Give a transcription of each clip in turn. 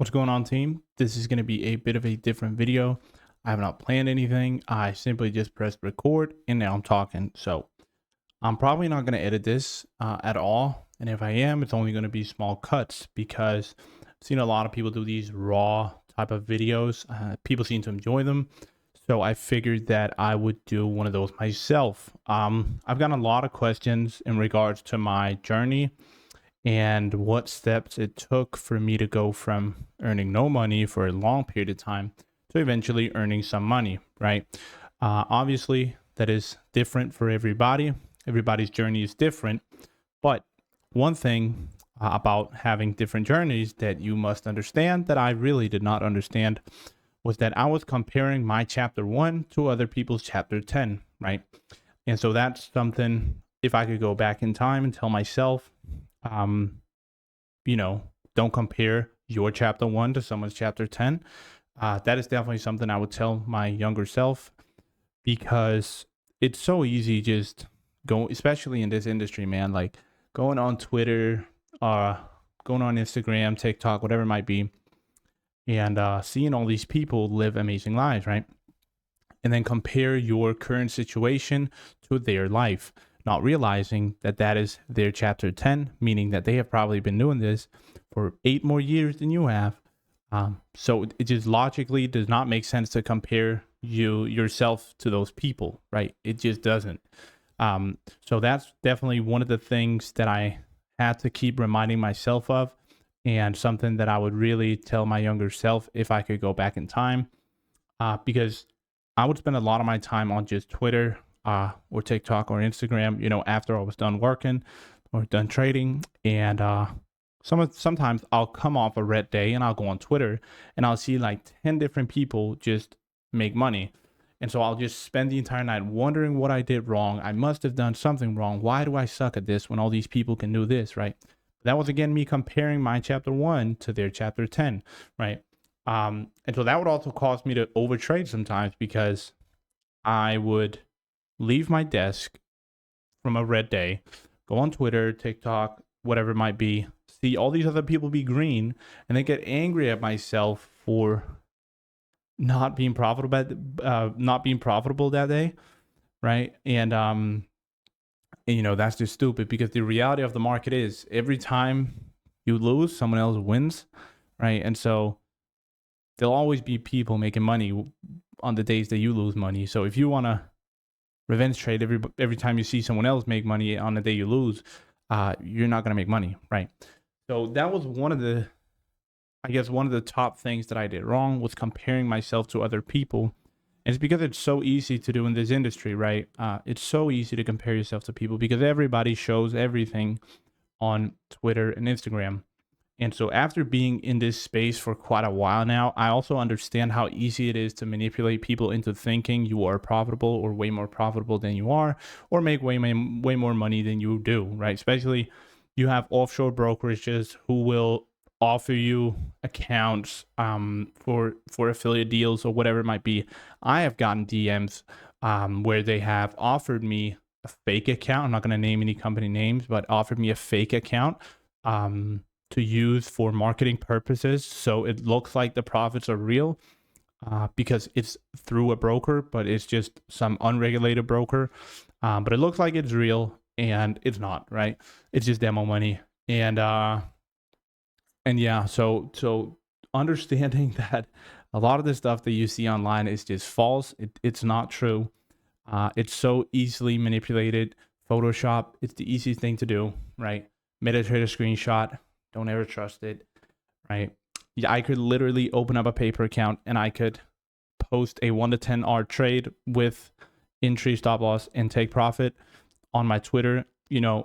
What's going on, team? This is going to be a bit of a different video. I have not planned anything. I simply just pressed record and now I'm talking. So I'm probably not going to edit this at all. And if I am, it's only going to be small cuts because I've seen a lot of people do these raw type of videos. People seem to enjoy them. So I figured that I would do one of those myself. I've gotten a lot of questions in regards to my journey and what steps it took for me to go from earning no money for a long period of time to eventually earning some money, right? Obviously, that is different for everybody. Everybody's journey is different. But one thing about having different journeys that you must understand that I really did not understand was that I was comparing my chapter 1 to other people's chapter 10, right? And so that's something, if I could go back in time and tell myself, don't compare your chapter 1 to someone's chapter 10. That is definitely something I would tell my younger self, because it's so easy just go, especially in this industry, man, like going on Twitter, going on Instagram, TikTok, whatever it might be, and seeing all these people live amazing lives, right? And then compare your current situation to their life, not realizing that that is their chapter 10, meaning that they have probably been doing this for 8 more years than you have. So it just logically does not make sense to compare yourself to those people, right? It just doesn't. So that's definitely one of the things that I had to keep reminding myself of, and something that I would really tell my younger self if I could go back in time, because I would spend a lot of my time on just Twitter or TikTok or Instagram, after I was done working or done trading. And sometimes I'll come off a red day and I'll go on Twitter and I'll see like 10 different people just make money. And so I'll just spend the entire night wondering what I did wrong. I must have done something wrong. Why do I suck at this when all these people can do this, right? That was, again, me comparing my chapter 1 to their chapter 10, right? And so that would also cause me to overtrade sometimes, because I would leave my desk from a red day, go on Twitter, TikTok, whatever it might be, see all these other people be green, and then get angry at myself for not being profitable that day, right? And that's just stupid, because the reality of the market is every time you lose, someone else wins, right? And so there'll always be people making money on the days that you lose money. So if you want to revenge trade every time you see someone else make money on the day you lose, you're not going to make money, right? So that was one of the top things that I did wrong, was comparing myself to other people. And it's because it's so easy to do in this industry, right? It's so easy to compare yourself to people because everybody shows everything on Twitter and Instagram. And so after being in this space for quite a while now, I also understand how easy it is to manipulate people into thinking you are profitable, or way more profitable than you are, or make way more money than you do, right? Especially you have offshore brokerages who will offer you accounts for affiliate deals or whatever it might be. I have gotten DMs where they have offered me a fake account. I'm not going to name any company names, but offered me a fake account to use for marketing purposes. So it looks like the profits are real because it's through a broker, but it's just some unregulated broker. But it looks like it's real, and it's not, right? It's just demo money. And yeah, so understanding that a lot of the stuff that you see online is just false. It's not true. It's so easily manipulated. Photoshop, it's the easiest thing to do, right? MetaTrader screenshot, don't ever trust it, right? Yeah, I could literally open up a paper account and I could post a 1 to 10 R trade with entry, stop loss, and take profit on my Twitter,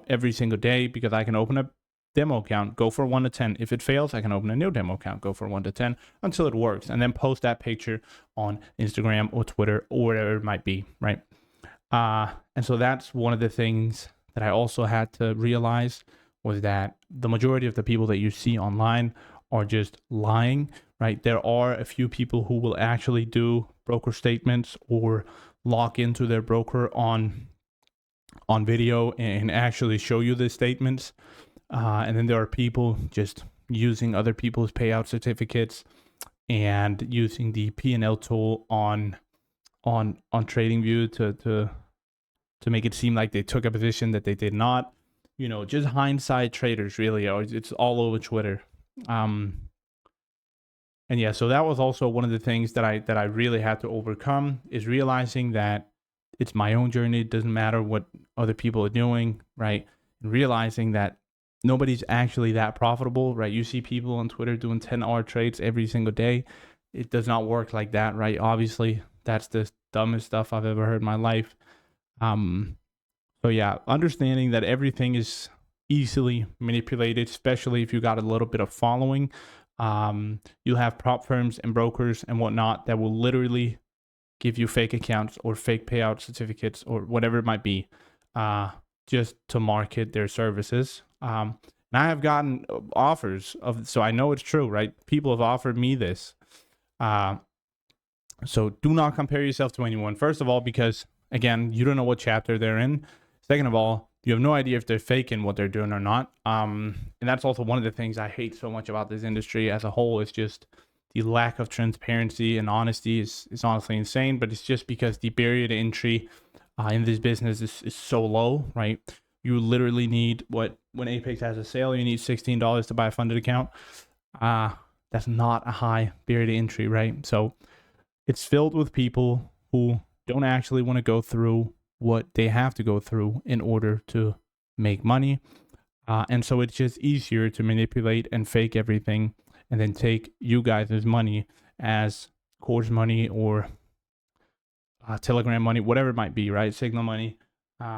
every single day, because I can open a demo account, go for 1 to 10. If it fails, I can open a new demo account, go for 1 to 10 until it works, and then post that picture on Instagram or Twitter or whatever it might be, right? And so that's one of the things that I also had to realize, was that the majority of the people that you see online are just lying, right? There are a few people who will actually do broker statements or log into their broker on video and actually show you the statements. And then there are people just using other people's payout certificates and using the P&L tool on TradingView to make it seem like they took a position that they did not. You know, just hindsight traders, really. It's all over Twitter. And yeah, so that was also one of the things that I really had to overcome, is realizing that it's my own journey. It doesn't matter what other people are doing, right? And realizing that nobody's actually that profitable, right? You see people on Twitter doing 10-hour trades every single day. It does not work like that, right? Obviously, that's the dumbest stuff I've ever heard in my life. So yeah, understanding that everything is easily manipulated, especially if you got a little bit of following. You'll have prop firms and brokers and whatnot that will literally give you fake accounts or fake payout certificates or whatever it might be, just to market their services. And I have gotten offers of, so I know it's true, right? People have offered me this. So do not compare yourself to anyone. First of all, because again, you don't know what chapter they're in. Second of all, you have no idea if they're faking what they're doing or not. And that's also one of the things I hate so much about this industry as a whole, is just the lack of transparency and honesty is honestly insane. But it's just because the barrier to entry in this business is so low, right? You literally need, when Apex has a sale, you need $16 to buy a funded account. That's not a high barrier to entry, right? So it's filled with people who don't actually want to go through what they have to go through in order to make money. And so it's just easier to manipulate and fake everything and then take you guys' money as course money or Telegram money, whatever it might be, right? Signal money,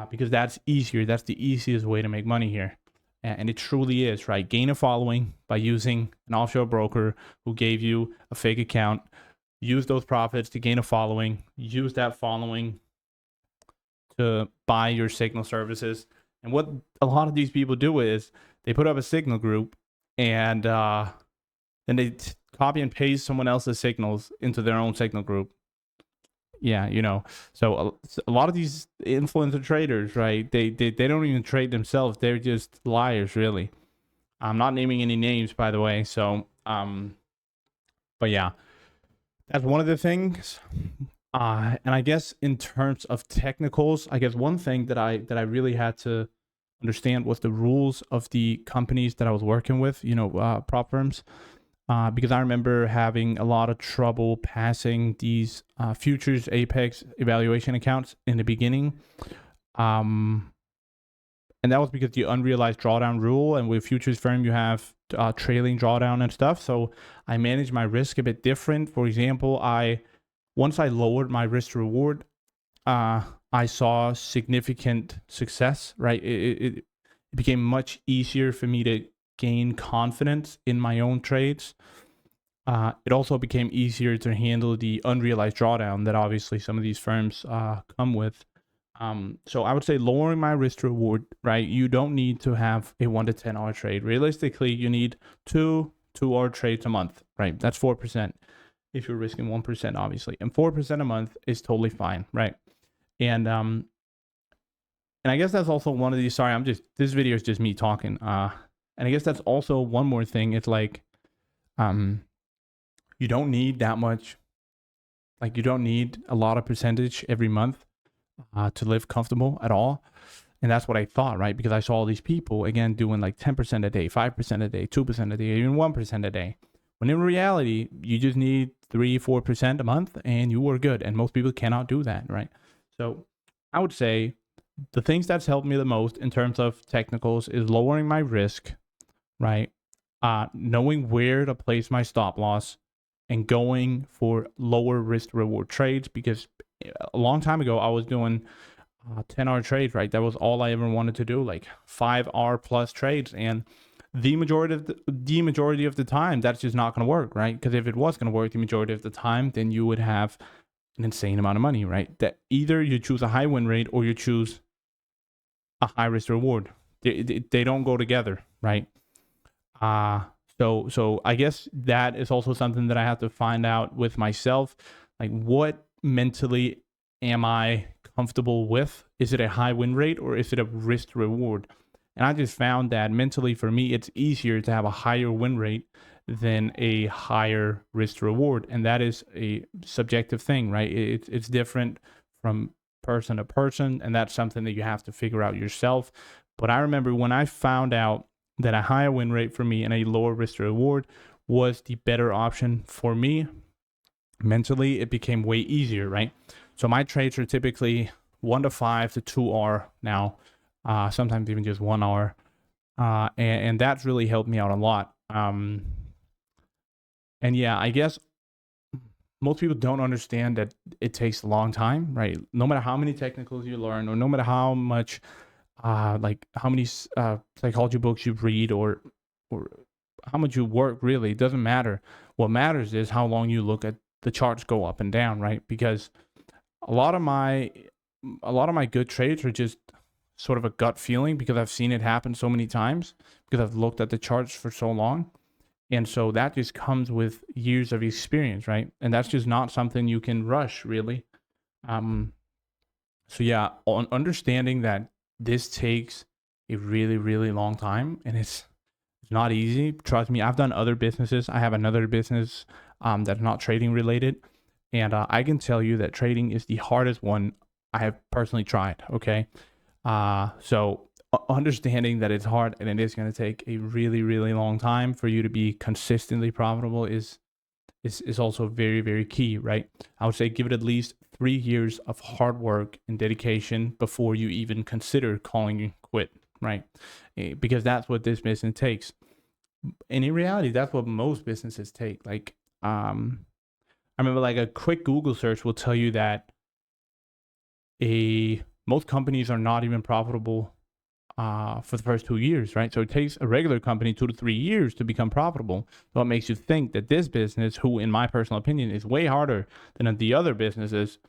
because that's easier. That's the easiest way to make money here. And it truly is, right? Gain a following by using an offshore broker who gave you a fake account. Use those profits to gain a following. Use that following to buy your signal services. And what a lot of these people do is they put up a signal group and then they copy and paste someone else's signals into their own signal group. Yeah, you know, so a lot of these influencer traders, right? They don't even trade themselves. They're just liars, really. I'm not naming any names, by the way. So, but yeah, that's one of the things. And I guess in terms of technicals, I guess one thing that I really had to understand was the rules of the companies that I was working with, you know, prop firms, because I remember having a lot of trouble passing these futures Apex evaluation accounts in the beginning. And that was because the unrealized drawdown rule, and with futures firm, you have trailing drawdown and stuff. So I managed my risk a bit different. For example, once I lowered my risk to reward, I saw significant success, right? It became much easier for me to gain confidence in my own trades. It also became easier to handle the unrealized drawdown that obviously some of these firms come with. So I would say lowering my risk to reward, right? You don't need to have a 1 to 10 hour trade. Realistically, you need 2 2-hour trades a month, right? That's 4%. If you're risking 1%, obviously, and 4% a month is totally fine, right? And I guess that's also one of these. Sorry, this video is just me talking. And I guess that's also one more thing. It's like, you don't need that much. Like, you don't need a lot of percentage every month to live comfortable at all. And that's what I thought, right? Because I saw all these people again doing like 10% a day, 5% a day, 2% a day, even 1% a day. When in reality, you just need 3-4% a month and you are good. And most people cannot do that, right? So I would say the things that's helped me the most in terms of technicals is lowering my risk, right? Knowing where to place my stop loss and going for lower risk reward trades, because a long time ago I was doing 10-hour trades, right? That was all I ever wanted to do, like 5-hour plus trades. And the majority of the time, that's just not going to work, right? Because if it was going to work the majority of the time, then you would have an insane amount of money, right? That either you choose a high win rate or you choose a high risk reward. They don't go together, right? So I guess that is also something that I have to find out with myself. Like, what mentally am I comfortable with? Is it a high win rate or is it a risk reward? And I just found that mentally for me, it's easier to have a higher win rate than a higher risk to reward. And that is a subjective thing, right? It's different from person to person. And that's something that you have to figure out yourself. But I remember when I found out that a higher win rate for me and a lower risk to reward was the better option for me, mentally, it became way easier, right? So my trades are typically 1 to 5 to 2 hour now, sometimes even just 1 hour. And that's really helped me out a lot. And yeah, I guess most people don't understand that it takes a long time, right? No matter how many technicals you learn, or no matter how much, like how many psychology books you read, or how much you work, really, it doesn't matter. What matters is how long you look at the charts go up and down, right? Because a lot of my good trades are just sort of a gut feeling, because I've seen it happen so many times, because I've looked at the charts for so long. And so that just comes with years of experience, right? And that's just not something you can rush, really. So yeah, on understanding that this takes a really, really long time, and it's not easy. Trust me, I've done other businesses. I have another business that's not trading related. And I can tell you that trading is the hardest one I have personally tried, okay? So understanding that it's hard and it is going to take a really, really long time for you to be consistently profitable is also very, very key, right? I would say give it at least 3 years of hard work and dedication before you even consider calling it quit, right? Because that's what this business takes. And in reality, that's what most businesses take. Like, I remember, like, a quick Google search will tell you that most companies are not even profitable for the first 2 years, right? So it takes a regular company 2 to 3 years to become profitable. So it makes you think that this business, who in my personal opinion is way harder than the other businesses,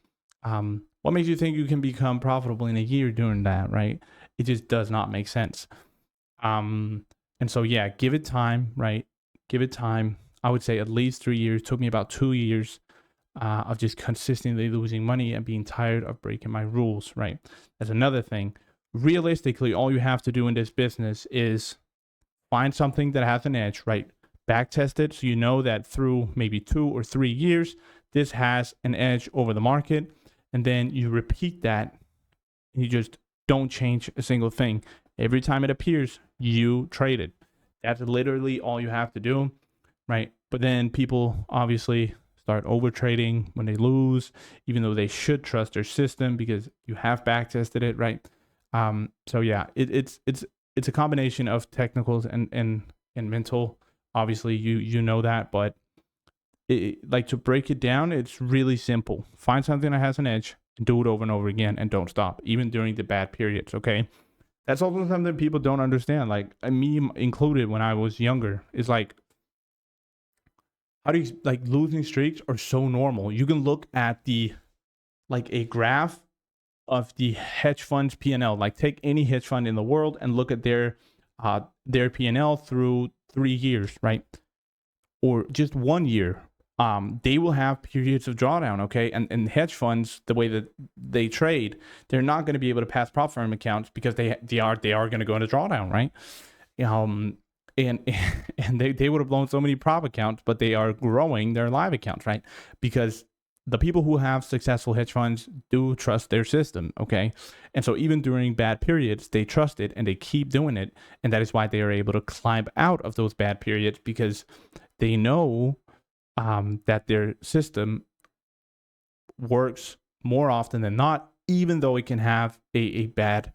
what makes you think you can become profitable in a year doing that, right? It just does not make sense. And so, yeah, give it time, right? Give it time. I would say at least 3 years. It took me about 2 years of just consistently losing money and being tired of breaking my rules, right? That's another thing. Realistically, all you have to do in this business is find something that has an edge, right? Back test it so you know that through maybe 2 or 3 years, this has an edge over the market. And then you repeat that. And you just don't change a single thing. Every time it appears, you trade it. That's literally all you have to do, right? But then people obviously start over trading when they lose, even though they should trust their system because you have back tested it, right? So yeah, it's a combination of technicals and mental. Obviously, you know that, but like, to break it down, it's really simple. Find something that has an edge, do it over and over again, and don't stop, even during the bad periods. Okay, that's also something people don't understand. Like, me included, when I was younger, is like, how do you, like, losing streaks are so normal. You can look at a graph of the hedge fund's P&L. Like, take any hedge fund in the world and look at their P&L through 3 years, right? Or just 1 year. They will have periods of drawdown, okay? And hedge funds, the way that they trade, they're not going to be able to pass prop firm accounts because they are going to go into drawdown, right? And they would have blown so many prop accounts, but they are growing their live accounts, right? Because the people who have successful hedge funds do trust their system, okay? And so even during bad periods, they trust it and they keep doing it. And that is why they are able to climb out of those bad periods, because they know that their system works more often than not, even though it can have a bad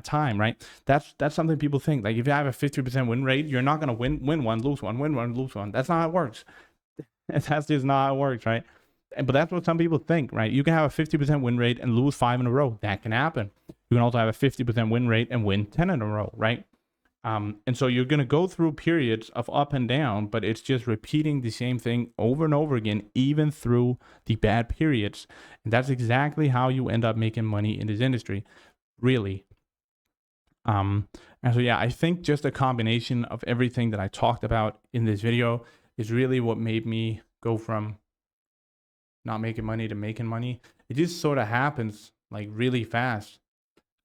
time, right? That's something people think. Like, if you have a 50% win rate, you're not going to win one, lose one, win one, lose one. That's not how it works. That's just not how it works, right? But that's what some people think, right? You can have a 50% win rate and lose 5 in a row. That can happen. You can also have a 50% win rate and win 10 in a row, right? And so you're going to go through periods of up and down, but it's just repeating the same thing over and over again, even through the bad periods. And that's exactly how you end up making money in this industry, really. And so, yeah, I think just a combination of everything that I talked about in this video is really what made me go from not making money to making money. It just sort of happens, like, really fast.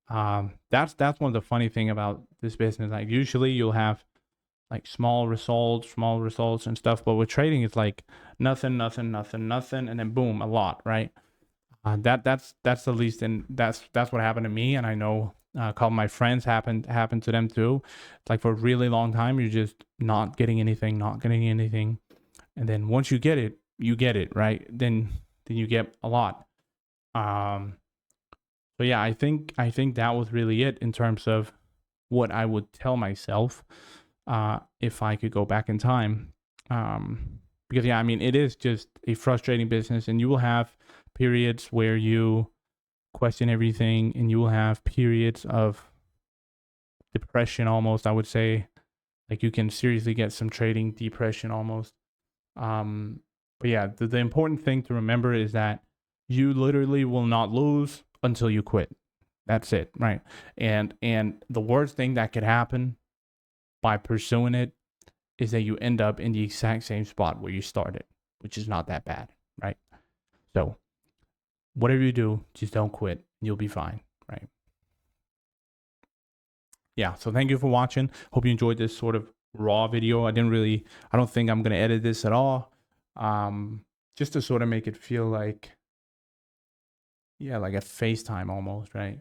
That's one of the funny thing about this business. Like usually you'll have like small results and stuff, but with trading it's like nothing, and then boom, a lot, right? That's the least, and that's what happened to me, and I know a couple of my friends happened to them too. It's like for a really long time you're just not getting anything, and then once you get it, right? Then you get a lot. So yeah, I think that was really it in terms of what I would tell myself if I could go back in time. Because yeah, I mean, it is just a frustrating business, and you will have periods where you question everything, and you will have periods of depression almost, I would say. Like you can seriously get some trading depression almost. But yeah, the important thing to remember is that you literally will not lose until you quit. That's it, right? And the worst thing that could happen by pursuing it is that you end up in the exact same spot where you started, which is not that bad, right? So whatever you do, just don't quit. You'll be fine, right? Yeah, so thank you for watching. Hope you enjoyed this sort of raw video. I don't think I'm gonna edit this at all. Just to sort of make it feel like, yeah, like a FaceTime almost, right?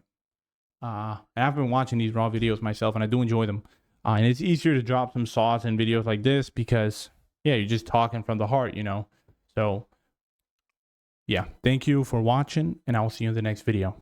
And I've been watching these raw videos myself, and I do enjoy them. And it's easier to drop some sauce in videos like this because, yeah, you're just talking from the heart, you know? So, yeah, thank you for watching, and I will see you in the next video.